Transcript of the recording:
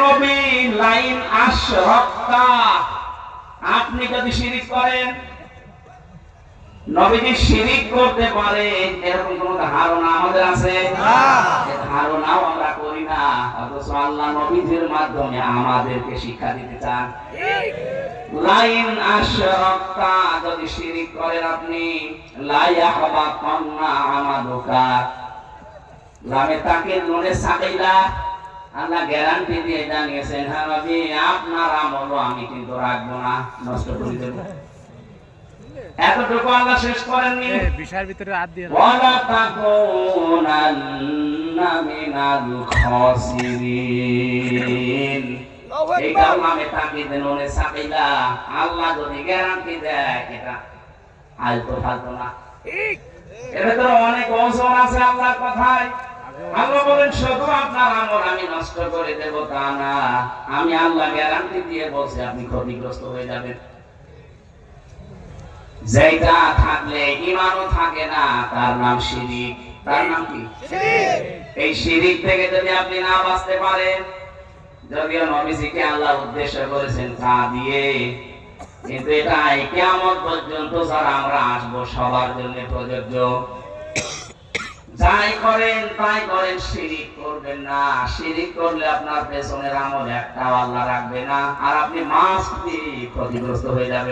নবী লাইন আশরাকতা, আপনি যদি শিরিক করেন, নবীজি শিরিক করতে পারে এরকম কোন ধারণা আমাদের আছে? ধারণাও আমরা করি না, অথচ আল্লাহ নবীজির মাধ্যমে আমাদেরকে শিক্ষা দিতে চান। লাইন আশরাকতা, যদি শিরিক করেন আপনি, লা ইয়াহবাতান্না আমালুকা, লামে তাকিদ নুনে সাকিলা, আল্লাহ গ্যারান্টি দিয়ে জানিয়েছেন, হ্যাঁ নবী আপনার আমল আমি কিন্তু রাখবো না, নষ্ট করে দেব। এতটুকু আল্লাহ শেষ করেননি, বিষয়ের ভিতরে হাত দিয়ে ওয়ালা তাকুনান্না মিনাল খাসিরিন। এইটা নামে তাকিদ নুনে সাকিলা, আল্লাহ যদি গ্যারান্টি দেয় এটা আলতো ফালতো না। এর ভিতরে অনেক ওজন আছে আল্লাহর কথায়। আল্লাহ বলেন শুধু আপনার আমল আমি নষ্ট করে দেব তা না, আমি আল্লাহ গ্যারান্টি দিয়ে বলছি আপনি ক্ষতিগ্রস্ত হয়ে যাবেন। যেটা থাকলে ঈমানও থাকে না তার নাম শিরিক। তার নাম কি? শিরিক। এই শিরিক থেকে যদি আপনি না বাঁচতে পারেন, যদিও নবীজিকে আল্লাহ উদ্দেশ্য করেছেন তা দিয়ে, কিন্তু এটা কিয়ামত পর্যন্ত যারা আমরা আসবো সবার জন্য প্রযোজ্য। যাই করেন তাই করেন, শিরিক করবেন না। শিরিক করলে আপনার পেছনের আমল একটাও আল্লাহ রাখবে না, আর আপনি মাস্ট ক্ষতিগ্রস্ত হয়ে যাবেন।